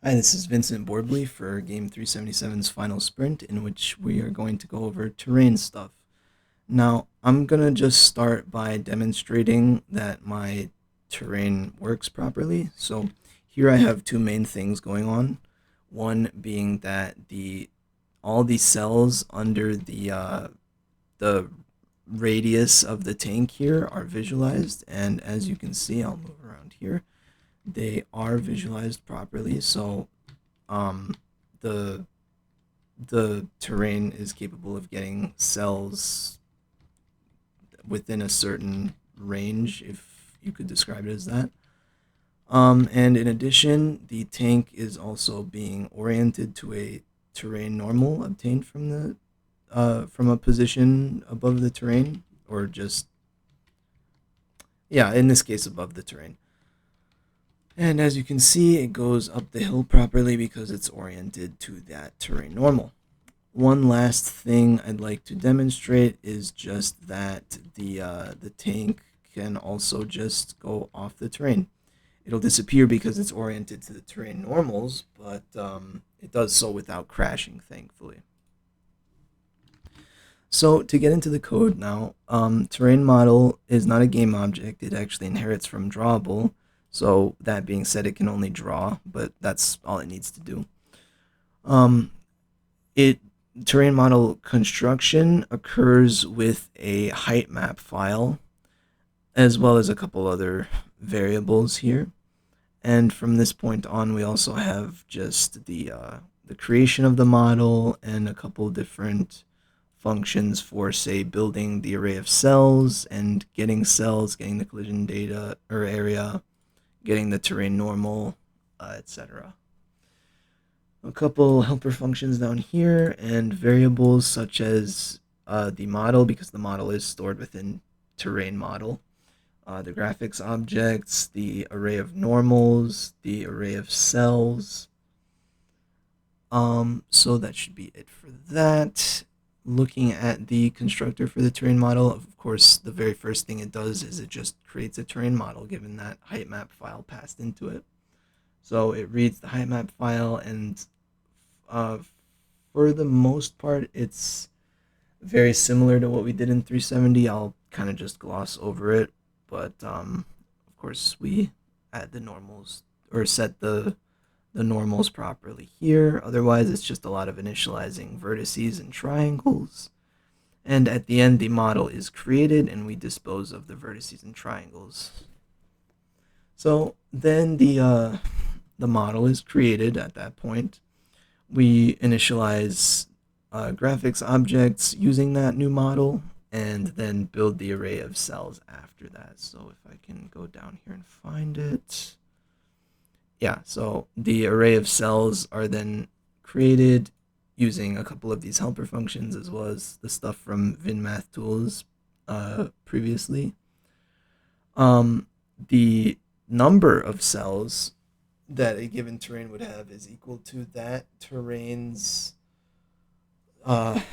Hi, this is Vincent Borbely for Game 377's final sprint, in which we are going to go over terrain stuff. Now, I'm going to just start by demonstrating that my terrain works properly. So here I have two main things going on. One being that all the cells under the radius of the tank here are visualized, and as you can see, I'll move around here. They are visualized properly, so um, the the terrain is capable of getting cells within a certain range, if you could describe it as that. And in addition, the tank is also being oriented to a terrain normal obtained from a position above the terrain, or just, yeah, in this case above the terrain. And as you can see, it goes up the hill properly because it's oriented to that terrain normal. One last thing I'd like to demonstrate is just that the tank can also just go off the terrain. It'll disappear because it's oriented to the terrain normals, but it does so without crashing, thankfully. So to get into the code now, terrain model is not a game object. It actually inherits from drawable. So that being said, it can only draw, but that's all it needs to do. Um, it Terrain model construction occurs with a height map file, as well as a couple other variables here. And from this point on, we also have just the creation of the model and a couple different functions for, say, building the array of cells and getting cells, getting the collision data or area, getting the terrain normal, etc. A couple helper functions down here and variables such as the model, because the model is stored within terrain model, the graphics objects, the array of normals, the array of cells. So that should be it for that. Looking at the constructor for the terrain model, of course, the very first thing it does is it just creates a terrain model given that height map file passed into it. So it reads the height map file, and uh, for the most part, it's very similar to what we did in 370. I'll kind of just gloss over it, but of course, we add the normals or set the normals properly here. Otherwise, it's just a lot of initializing vertices and triangles. And at the end, the model is created, and we dispose of the vertices and triangles. So then the model is created at that point. We initialize graphics objects using that new model, and then build the array of cells after that. So if I can go down here and find it. Yeah, so the array of cells are then created using a couple of these helper functions, as well as the stuff from VinMath tools previously. The number of cells that a given terrain would have is equal to that terrain's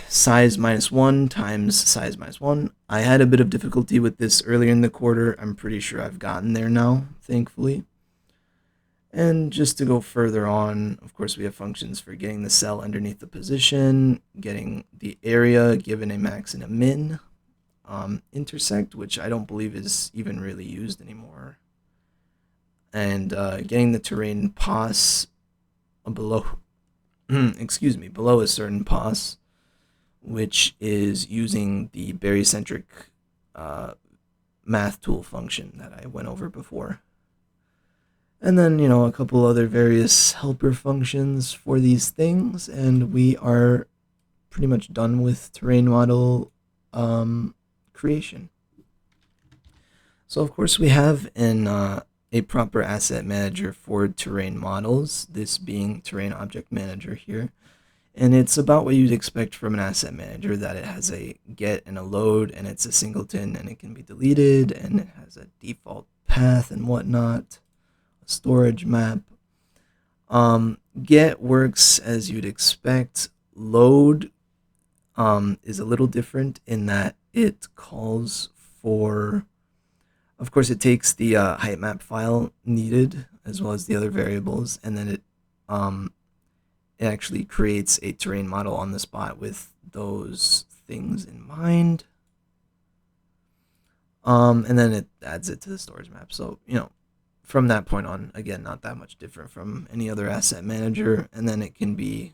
size minus 1 times size minus 1. I had a bit of difficulty with this earlier in the quarter. I'm pretty sure I've gotten there now, thankfully. And just to go further on, of course, we have functions for getting the cell underneath the position, getting the area given a max and a min, intersect, which I don't believe is even really used anymore, and getting the terrain pos below, excuse me, below a certain pos, which is using the barycentric uh, math tool function that I went over before. And then, a couple other various helper functions for these things, and we are pretty much done with terrain model creation. So, of course, we have a proper asset manager for terrain models, this being terrain object manager here. And it's about what you'd expect from an asset manager, that it has a get and a load, and it's a singleton, and it can be deleted, and it has a default path and whatnot, a storage map. Get works as you'd expect. Load is a little different in that it calls for, of course, it takes the height map file needed as well as the other variables, and then it it actually creates a terrain model on the spot with those things in mind. And then it adds it to the storage map. So, from that point on, again, not that much different from any other asset manager, and then it can be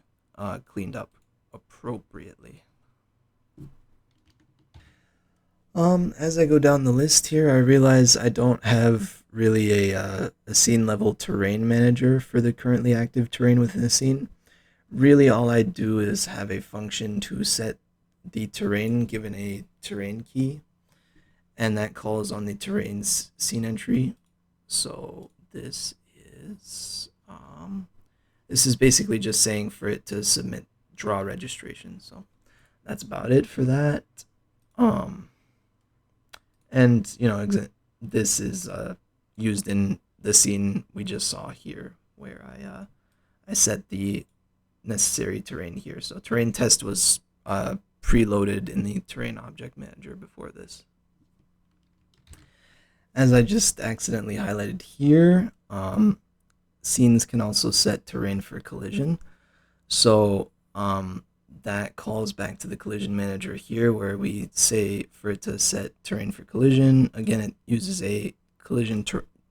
cleaned up appropriately. As I go down the list here, I realize I don't have really a scene level terrain manager for the currently active terrain within a scene. Really, all I do is have a function to set the terrain given a terrain key, and that calls on the terrain's scene entry. So this is basically just saying for it to submit draw registration. So that's about it for that. Um, and this is used in the scene we just saw here, where I set the necessary terrain here. So terrain test was preloaded in the terrain object manager before this. As I just accidentally highlighted here, scenes can also set terrain for collision. So that calls back to the collision manager here, where we say for it to set terrain for collision. Again, it uses a collision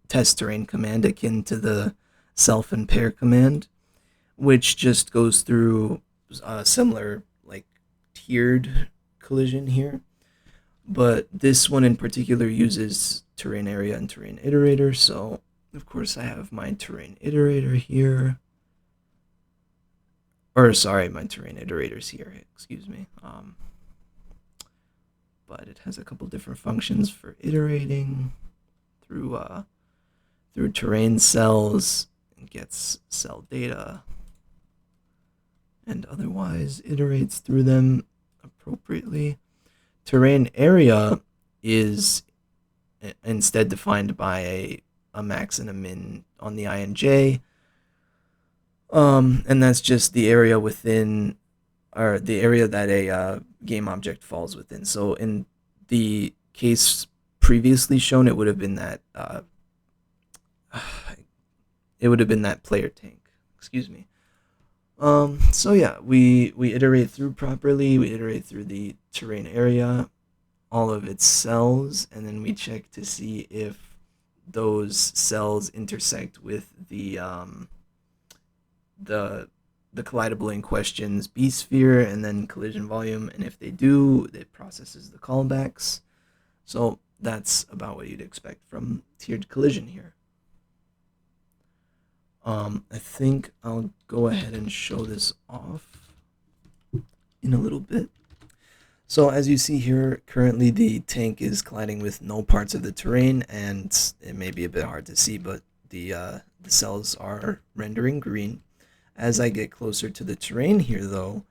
test terrain command akin to the self and pair command, which just goes through similar like tiered collision here. But this one in particular uses terrain area and terrain iterator. So of course I have my terrain iterator here. Or sorry, my terrain iterators here, excuse me. But it has a couple different functions for iterating through terrain cells and gets cell data and otherwise iterates through them appropriately. Terrain area is instead defined by a max and a min on the INJ. And that's just the area within, or the area that a game object falls within. So in the case previously shown, it would have been that player tank. Excuse me. So yeah, we iterate through properly. We iterate through the terrain area, all of its cells, and then we check to see if those cells intersect with the collidable in question's B sphere and then collision volume, and if they do, it processes the callbacks. So that's about what you'd expect from tiered collision here. I think I'll go ahead and show this off in a little bit. So as you see here, currently the tank is colliding with no parts of the terrain, and it may be a bit hard to see, but the cells are rendering green. As I get closer to the terrain here, though,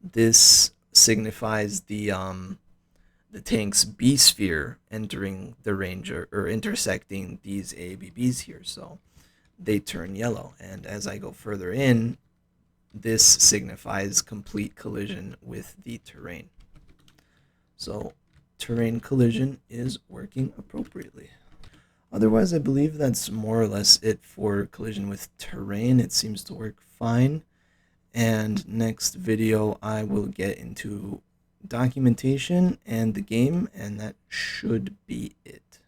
this signifies the tank's B sphere entering the range or intersecting these ABBs here. So they turn yellow, and as I go further in, this signifies complete collision with the terrain. So terrain collision is working appropriately. Otherwise, I believe that's more or less it for collision with terrain. It seems to work fine. And next video, I will get into documentation and the game, and that should be it.